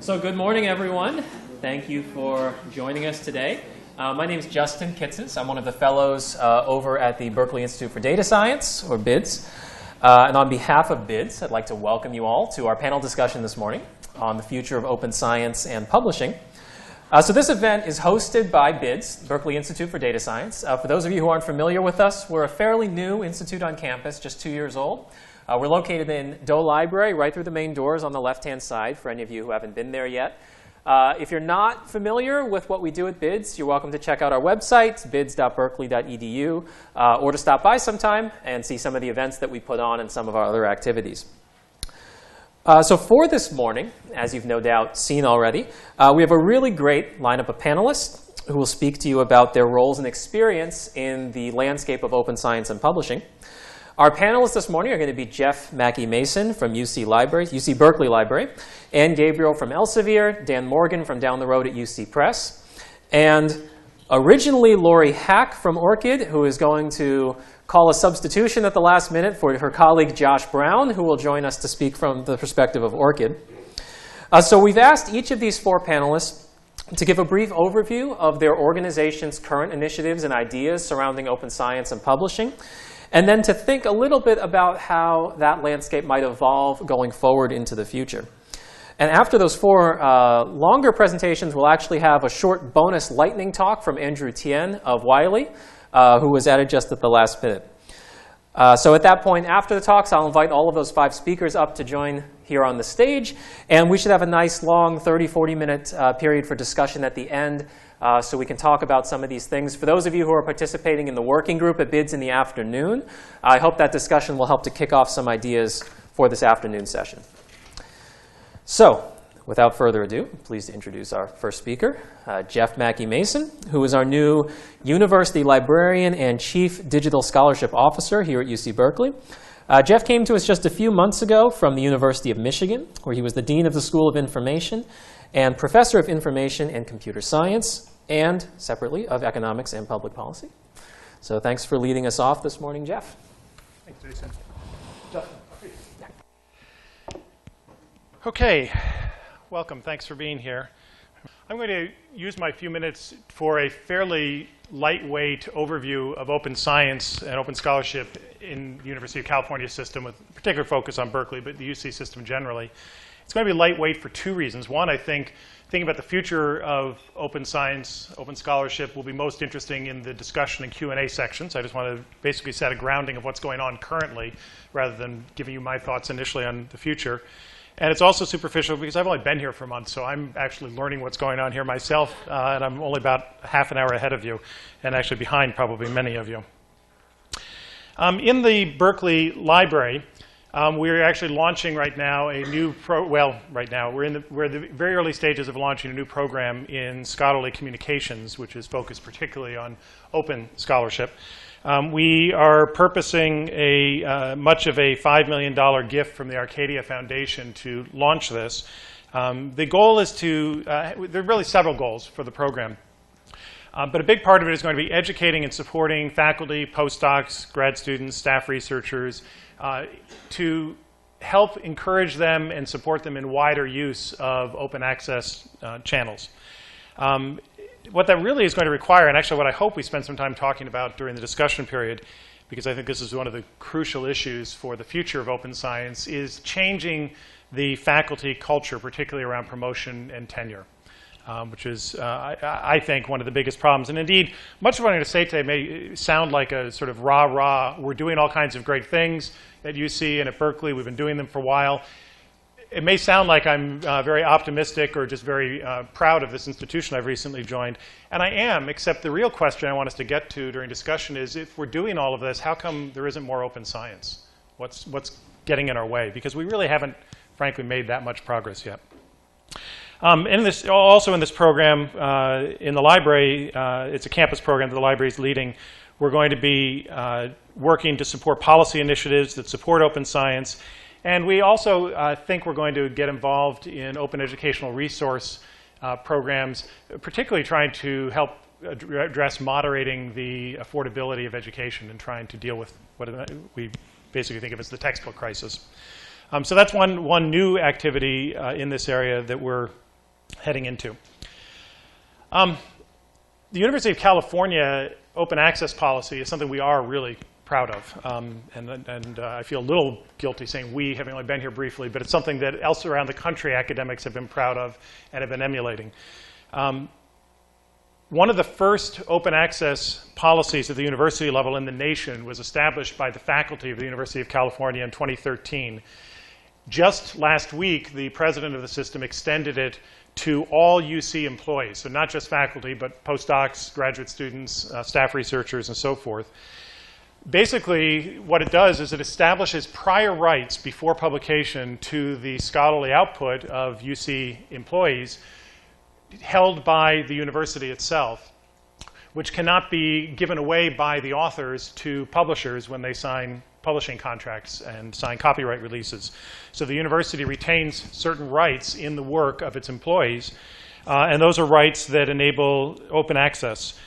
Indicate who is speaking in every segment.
Speaker 1: So good morning, everyone. Thank you for joining us today. My name is Justin Kitces. I'm one of the fellows over at the Berkeley Institute for Data Science, or BIDS. And on behalf of BIDS, I'd like to welcome you all to our panel discussion this morning on the future of open science and publishing. So this event is hosted by BIDS, Berkeley Institute for Data Science. For those of you who aren't familiar with us, we're a fairly new institute on campus, just 2 years old. We're located in Doe Library, right through the main doors on the left-hand side, for any of you who haven't been there yet. If you're not familiar with what we do at BIDS, you're welcome to check out our website, bids.berkeley.edu, or to stop by sometime and see some of the events that we put on and some of our other activities. So for this morning, as you've no doubt seen already, we have a really great lineup of panelists who will speak to you about their roles and experience in the landscape of open science and publishing. Our panelists this morning are going to be Jeff MacKie-Mason from UC Berkeley Library, Ann Gabriel from Elsevier, Dan Morgan from down the road at UC Press, and originally Lori Hack from ORCID, who is going to call a substitution at the last minute for her colleague Josh Brown, who will join us to speak from the perspective of ORCID. So we've asked each of these four panelists to give a brief overview of their organization's current initiatives and ideas surrounding open science and publishing, and then to think a little bit about how that landscape might evolve going forward into the future. And after those four longer presentations, we'll actually have a short bonus lightning talk from Andrew Tien of Wiley, who was added just at the last minute. So at that point, after the talks, I'll invite all of those five speakers up to join here on the stage. And we should have a nice long 30, 40-minute period for discussion at the end, so we can talk about some of these things. For those of you who are participating in the working group at BIDS in the afternoon, I hope that discussion will help to kick off some ideas for this afternoon session. So, without further ado, I'm pleased to introduce our first speaker, Jeff MacKie-Mason, who is our new University Librarian and Chief Digital Scholarship Officer here at UC Berkeley. Jeff came to us just a few months ago from the University of Michigan, where he was the Dean of the School of Information and Professor of Information and Computer Science, and, separately, of Economics and Public Policy. So thanks for leading us off this morning, Jeff.
Speaker 2: Thanks, Jason. OK, welcome. Thanks for being here. I'm going to use my few minutes for a fairly lightweight overview of open science and open scholarship in the University of California system, with particular focus on Berkeley, but the UC system generally. It's going to be lightweight for two reasons. One, I think thinking about the future of open science, open scholarship will be most interesting in the discussion and Q&A sections. I just want to basically set a grounding of what's going on currently, rather than giving you my thoughts initially on the future. And it's also superficial because I've only been here for a month, so I'm actually learning what's going on here myself, and I'm only about half an hour ahead of you, and actually behind probably many of you. In the Berkeley Library, we're actually launching right now a new we're in the very early stages of launching a new program in scholarly communications, which is focused particularly on open scholarship. We are purposing much of a $5 million gift from the Arcadia Foundation to launch this. The goal is to, there are really several goals for the program. But a big part of it is going to be educating and supporting faculty, postdocs, grad students, staff researchers, to help encourage them and support them in wider use of open access channels. What that really is going to require, and actually what I hope we spend some time talking about during the discussion period, because I think this is one of the crucial issues for the future of open science, is changing the faculty culture, particularly around promotion and tenure. Which is, I think, one of the biggest problems. And indeed, much of what I'm going to say today may sound like a sort of rah-rah. We're doing all kinds of great things at UC and at Berkeley. We've been doing them for a while. It may sound like I'm very optimistic or just very proud of this institution I've recently joined. And I am, except the real question I want us to get to during discussion is, if we're doing all of this, how come there isn't more open science? What's getting in our way? Because we really haven't, frankly, made that much progress yet. Also in this program, in the library, it's a campus program that the library is leading. We're going to be working to support policy initiatives that support open science. And we also think we're going to get involved in open educational resource programs, particularly trying to help address moderating the affordability of education and trying to deal with what we basically think of as the textbook crisis. So that's one new activity in this area that we're heading into. The University of California open access policy is something we are really proud of. And I feel a little guilty saying we, having only been here briefly, but it's something that else around the country academics have been proud of and have been emulating. One of the first open access policies at the university level in the nation was established by the faculty of the University of California in 2013. Just last week, the president of the system extended it to all UC employees, so not just faculty, but postdocs, graduate students, staff researchers, and so forth. Basically, what it does is it establishes prior rights before publication to the scholarly output of UC employees held by the university itself, which cannot be given away by the authors to publishers when they sign publishing contracts and sign copyright releases. So the university retains certain rights in the work of its employees, and those are rights that enable open access.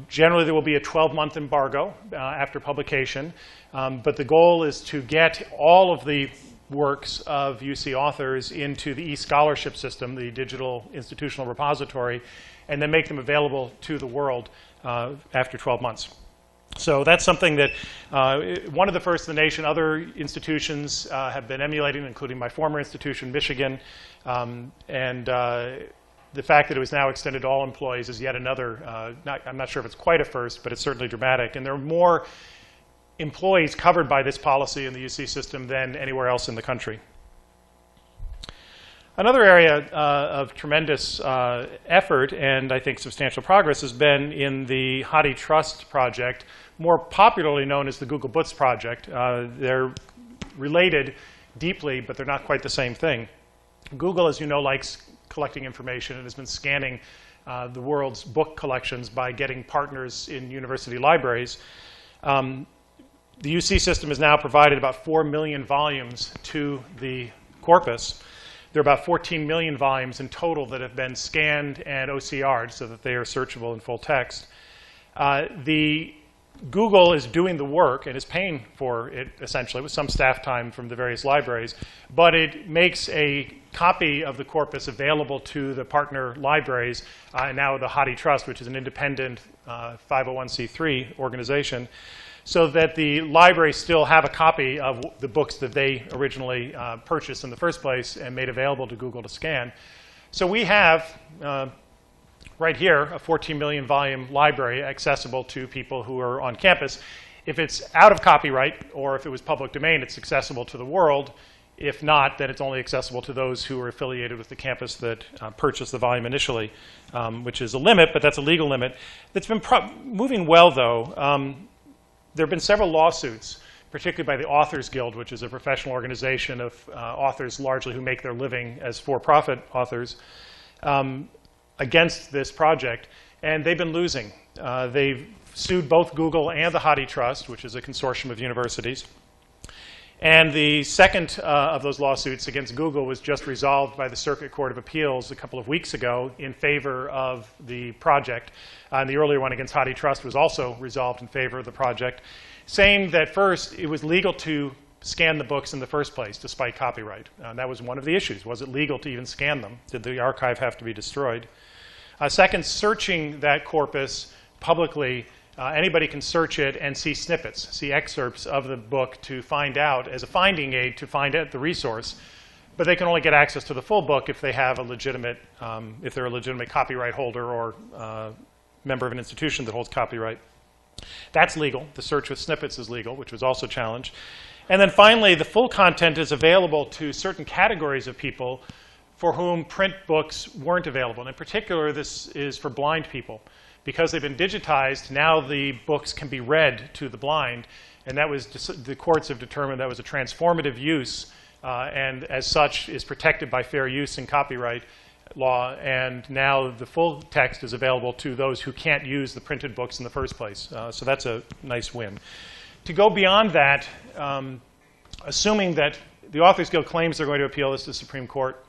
Speaker 2: Generally, there will be a 12-month embargo after publication, but the goal is to get all of the works of UC authors into the e-scholarship system, the digital institutional repository, and then make them available to the world after 12 months. So that's something that one of the first in the nation. Other institutions have been emulating, including my former institution, Michigan. The fact that it was now extended to all employees is yet another, I'm not sure if it's quite a first, but it's certainly dramatic. And there are more employees covered by this policy in the UC system than anywhere else in the country. Another area of tremendous effort and I think substantial progress has been in the HathiTrust project, more popularly known as the Google Books project. They're related deeply, but they're not quite the same thing. Google, as you know, likes collecting information and has been scanning the world's book collections by getting partners in university libraries. The UC system has now provided about 4 million volumes to the corpus. There are about 14 million volumes in total that have been scanned and OCR'd so that they are searchable in full text. Google is doing the work and is paying for it, essentially, with some staff time from the various libraries. But it makes a copy of the corpus available to the partner libraries, and now the HathiTrust, which is an independent 501c3 organization, so that the libraries still have a copy of the books that they originally purchased in the first place and made available to Google to scan. So we have, right here, a 14 million volume library accessible to people who are on campus. If it's out of copyright, or if it was public domain, it's accessible to the world. If not, then it's only accessible to those who are affiliated with the campus that purchased the volume initially, which is a limit, but that's a legal limit. It's been moving well, though. There have been several lawsuits, particularly by the Authors Guild, which is a professional organization of authors largely who make their living as for-profit authors, against this project, and they've been losing. They've sued both Google and the HathiTrust, which is a consortium of universities. And the second of those lawsuits against Google was just resolved by the Circuit Court of Appeals a couple of weeks ago in favor of the project. And the earlier one against HathiTrust was also resolved in favor of the project, saying that first, it was legal to scan the books in the first place, despite copyright. That was one of the issues. Was it legal to even scan them? Did the archive have to be destroyed? Second, searching that corpus publicly, anybody can search it and see snippets, see excerpts of the book to find out, as a finding aid, to find out the resource. But they can only get access to the full book if they have a legitimate, if they're a legitimate copyright holder or member of an institution that holds copyright. That's legal. The search with snippets is legal, which was also challenged. And then finally, the full content is available to certain categories of people for whom print books weren't available. And in particular, this is for blind people. Because they've been digitized, now the books can be read to the blind. And that was, the courts have determined that was a transformative use, and as such is protected by fair use and copyright law. And now the full text is available to those who can't use the printed books in the first place. So that's a nice win. To go beyond that, assuming that the Authors Guild claims they're going to appeal this to the Supreme Court,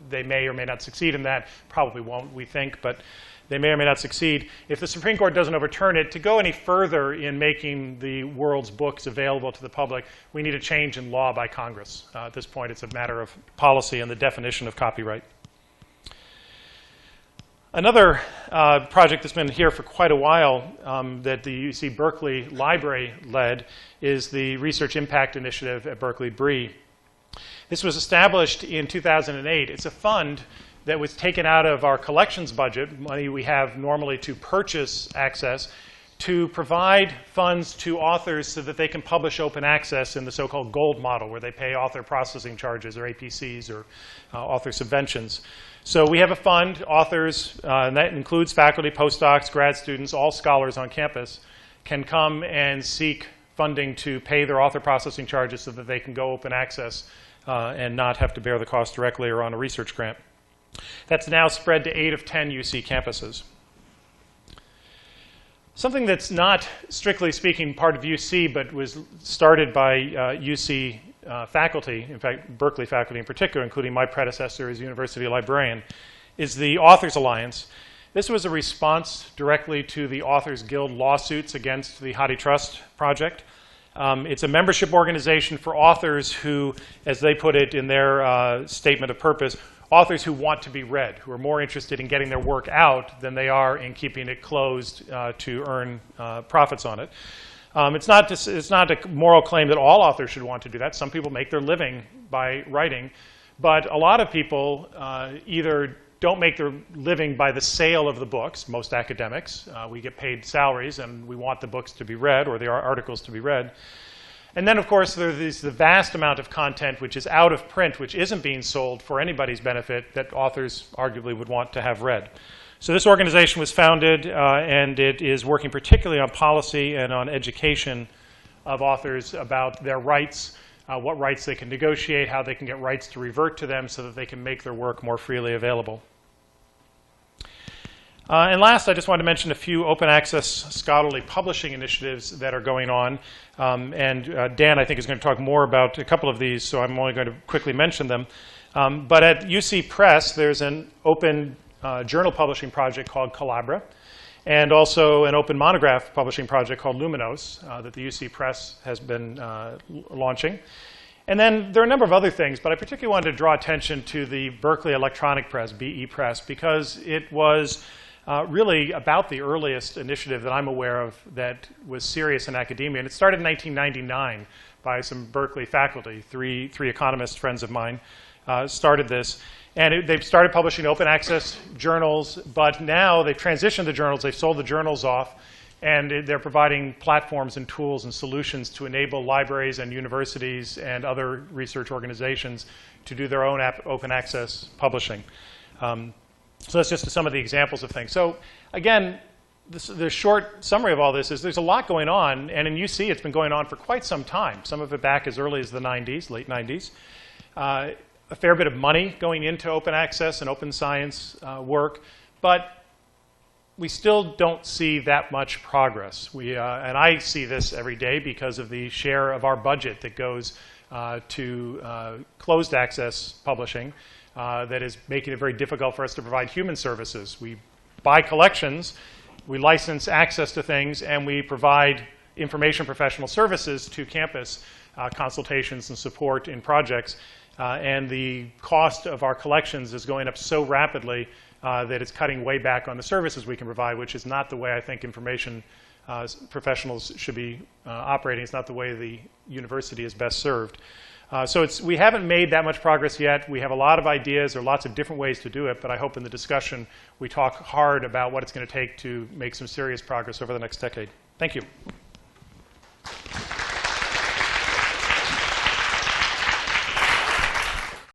Speaker 2: they may or may not succeed in that. Probably won't, we think, but they may or may not succeed. If the Supreme Court doesn't overturn it, to go any further in making the world's books available to the public, we need a change in law by Congress. At this point, it's a matter of policy and the definition of copyright. Another project that's been here for quite a while that the UC Berkeley Library led is the Research Impact Initiative at Berkeley BRE. This was established in 2008. It's a fund that was taken out of our collections budget, money we have normally to purchase access, to provide funds to authors so that they can publish open access in the so-called gold model, where they pay author processing charges or APCs or author subventions. So we have a fund, authors, and that includes faculty, postdocs, grad students, all scholars on campus, can come and seek funding to pay their author processing charges so that they can go open access and not have to bear the cost directly or on a research grant. That's now spread to 8 of 10 UC campuses. Something that's not, strictly speaking, part of UC, but was started by UC faculty, in fact, Berkeley faculty in particular, including my predecessor as university librarian, is the Authors Alliance. This was a response directly to the Authors Guild lawsuits against the HathiTrust project. It's a membership organization for authors who, as they put it in their statement of purpose, authors who want to be read, who are more interested in getting their work out than they are in keeping it closed to earn profits on it. It's not a moral claim that all authors should want to do that. Some people make their living by writing, but a lot of people either don't make their living by the sale of the books, most academics. We get paid salaries and we want the books to be read or the articles to be read. And then, of course, there's the vast amount of content which is out of print, which isn't being sold for anybody's benefit, that authors arguably would want to have read. So this organization was founded, and it is working particularly on policy and on education of authors about their rights, what rights they can negotiate, how they can get rights to revert to them so that they can make their work more freely available. And last, I just want to mention a few open access scholarly publishing initiatives that are going on. And Dan, I think, is going to talk more about a couple of these, so I'm only going to quickly mention them. But at UC Press, there's an open journal publishing project called Collabra, and also an open monograph publishing project called Luminos that the UC Press has been launching. And then there are a number of other things, but I particularly wanted to draw attention to the Berkeley Electronic Press, BE Press, because it was really about the earliest initiative that I'm aware of that was serious in academia. And it started in 1999 by some Berkeley faculty. Three economist friends of mine started this. And they've started publishing open access journals, but now they've transitioned the journals, they've sold the journals off, and they're providing platforms and tools and solutions to enable libraries and universities and other research organizations to do their own open access publishing. So that's just some of the examples of things. So again, the short summary of all this is there's a lot going on, and in UC it's been going on for quite some time, some of it back as early as the 90s, late 90s. A fair bit of money going into open access and open science work, but we still don't see that much progress. And I see this every day because of the share of our budget that goes to closed access publishing that is making it very difficult for us to provide human services. We buy collections, we license access to things, and we provide information professional services to campus, consultations and support in projects. And the cost of our collections is going up so rapidly that it's cutting way back on the services we can provide, which is not the way I think information professionals should be operating. It's not the way the university is best served. So we haven't made that much progress yet. We have a lot of ideas. There are lots of different ways to do it, but I hope in the discussion we talk hard about what it's going to take to make some serious progress over the next decade. Thank you.